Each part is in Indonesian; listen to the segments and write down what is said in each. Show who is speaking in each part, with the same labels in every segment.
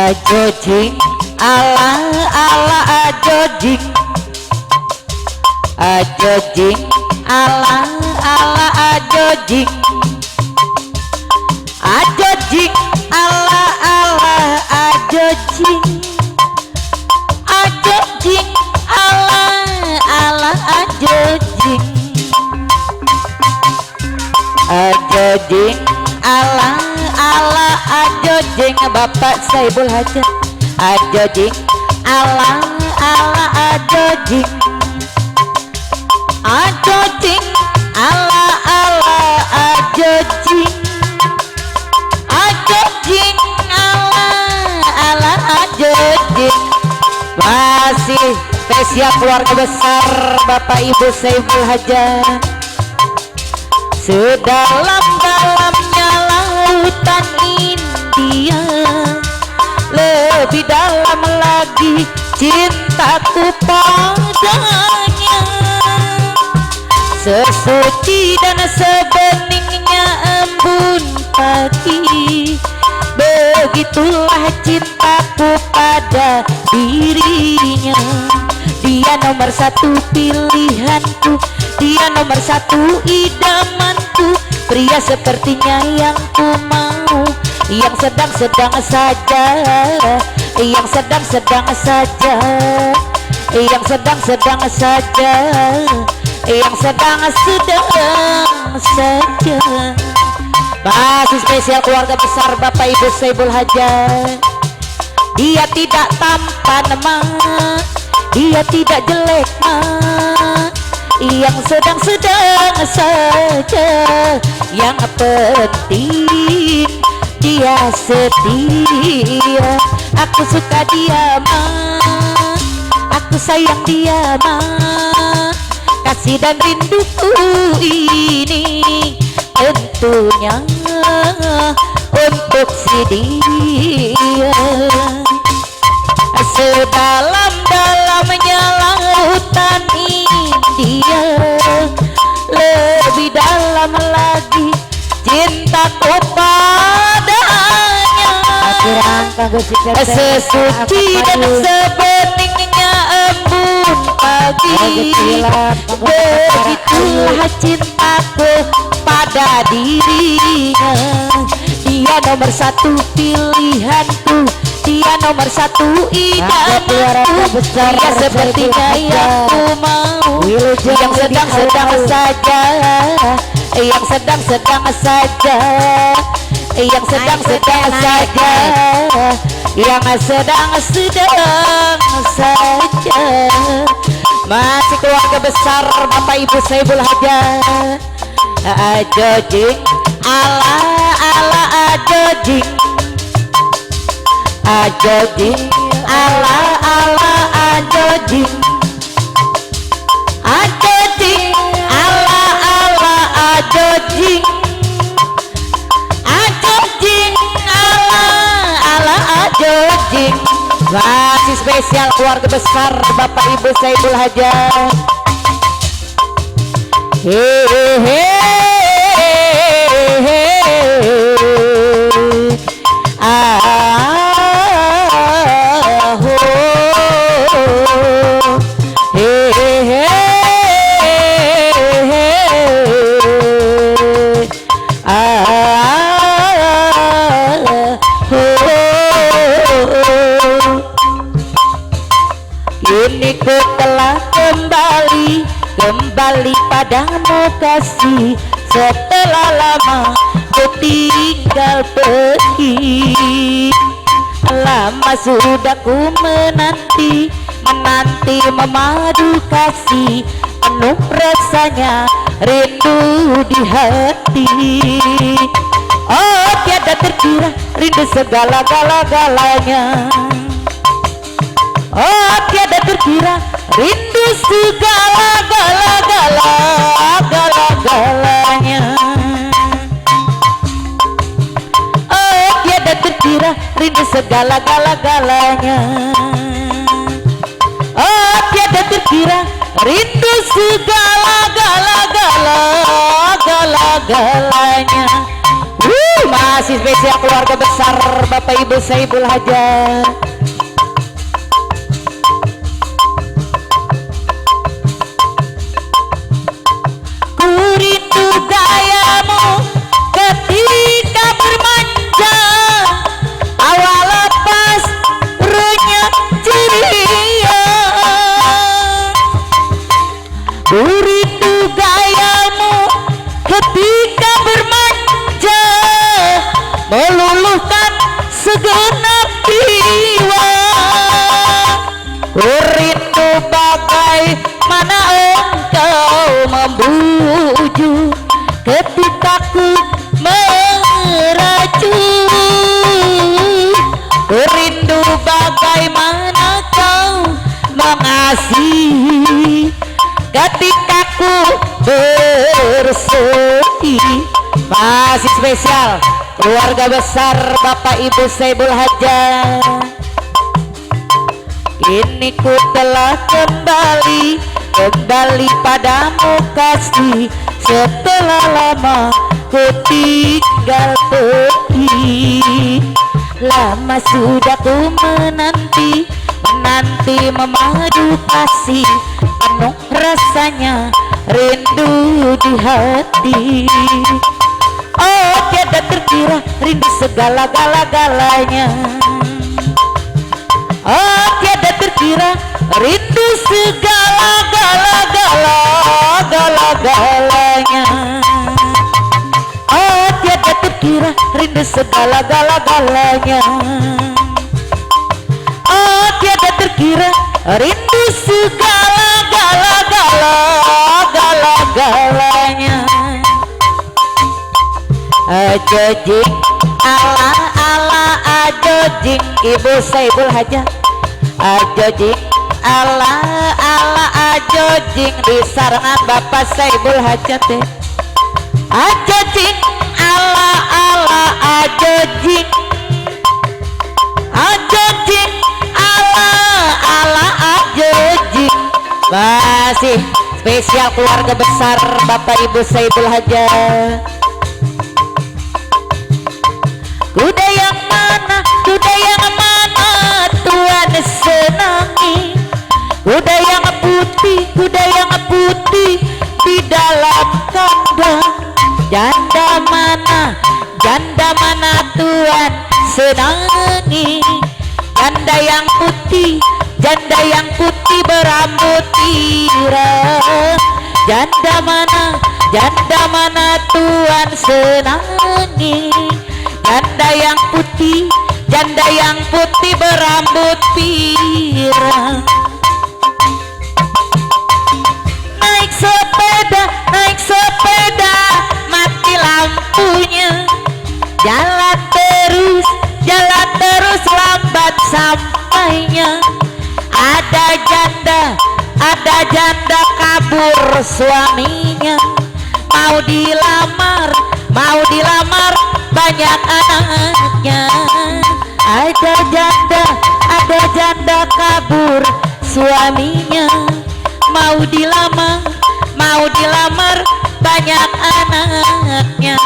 Speaker 1: Ajojing ala ala ajojing, ajojing ala ala ajojing, ajojing ala ala ajojing, ajojing ala ala ajojing, ajojing ala ala ajojing. Bapak Saibul Hajat. Ajojing ala ala ajojing, ajojing ala ala ajojing, ajojing ala ala ajojing. Masih spesial keluarga besar Bapak Ibu Saibul Hajat. Sedalam-dalamnya lautan India, lebih dalam lagi cintaku padanya. Sesuci dan sebeningnya embun pagi, begitulah cintaku pada dirinya. Dia nomor satu pilihanku, dia nomor satu idamanku. Pria sepertinya yang ku mau, yang sedang-sedang saja, yang sedang-sedang saja, yang sedang-sedang saja, yang sedang-sedang saja. Masih spesial keluarga besar Bapak Ibu Saibul Hajat. Dia tidak tampan mah, dia tidak jelek mah, yang sedang-sedang saja. Yang penting dia setia. Aku suka dia mah, aku sayang dia mah. Kasih dan rinduku ini tentunya untuk si dia. Sedalam-dalamnya lautan India, lebih dalam lagi cintaku padanya. Sesuci dan sebeningnya embun pagi, begitulah cintaku pada dirinya. Dia nomor satu pilihanku, dia nomor satu idamanku. Dia sepertinya yang ku mau, yang sedang-sedang saja, yang sedang-sedang saja, yang sedang-sedang saja, yang sedang-sedang saja. Masih keluarga besar Bapak Ibu Saibul Hajat. Ajojing ala ala ajojing, ajojing ala ala ajojing, ajojing ala ala ajojing, ajojing ala ala ajojing. Masih spesial keluarga besar Bapak Ibu Saibul Hajat. Hehehe. Kini ku telah kembali padamu kasih. Setelah lama ku tinggal pergi, lama sudah ku menanti memadu kasih. Penuh rasanya rindu di hati. Oh tiada terkira rindu segala-galanya. Oh tiada terkira rindu segala-galanya. Oh tiada terkira rindu segala-galanya. Oh tiada terkira rindu segala-galanya. Masih spesial keluarga besar Bapak Ibu Saibul Hajat. Ku rindu gayamu ketika bermanja, awal lepas renyah ceria. Ku rindu gayamu ketika bermanja, meluluhkan segenap jiwa. Ku rindu bagaimana engkau membujuk ketika ku meracun. Ku rindu bagaimana kau mengasihi ketika ku bersedih. Masih spesial keluarga besar Bapak Ibu Saibul Hajat. Kini ku telah kembali padamu kasih, setelah lama ku tinggal pergi. Lama sudah ku menanti memadu kasih, penuh rasanya rindu di hati. Oh tiada terkira rindu segala-galanya. Oh tiada terkira rindu segala-galanya. Oh tiada terkira rindu segala-galanya. Oh tiada terkira rindu segala-galanya. Ajojing ala ajojing Ibu Saibul Hajat. Ajojing ala ajojing di sarangan Bapak Saibul Hajat. Ajojing ala ajojing. Ajojing ala ajojing. Masih spesial keluarga besar Bapak Ibu Saibul Hajat. Kuda yang mana Tuhan senangi? Kuda yang putih di dalam kandang. Janda mana Tuhan senangi? Janda yang putih berambut pirang. Janda mana Tuhan senangi? Janda yang putih berambut pirang. Naik sepeda mati lampunya. Jalan terus lambat sampainya. Ada janda kabur suaminya. Mau dilamar banyak anaknya. Ada janda kabur suaminya. Mau dilamar banyak anaknya.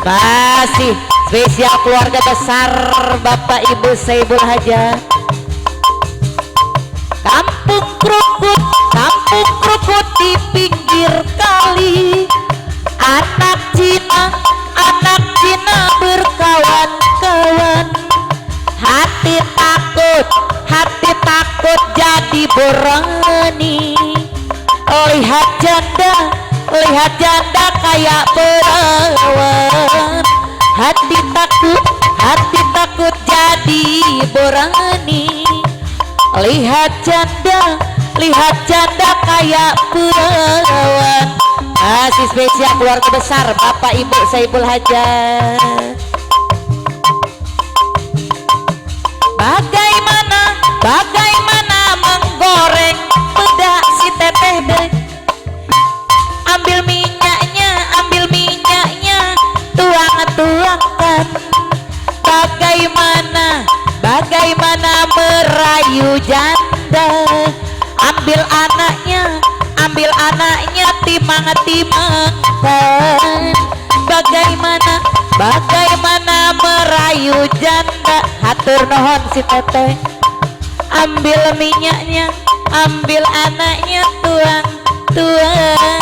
Speaker 1: Masih spesial keluarga besar Bapak Ibu Saibul Hajat. Kampung kerukut di pinggir kali. Anak Cina berkawan-kawan. Hati takut jadi berani. Lihat janda kayak perawan. Hati takut jadi berani. Lihat janda kayak perawan. Masih spesial keluarga besar Bapak Ibu Saibul Hajat. Bagaimana menggoreng pedak si teteh deh. Ambil minyaknya tuangkan. Bagaimana merayu janda. Ambil anaknya timang-timangkan. Bagaimana rayu janda hatur nuhun si teteh ambil minyaknya ambil anaknya tuang tuang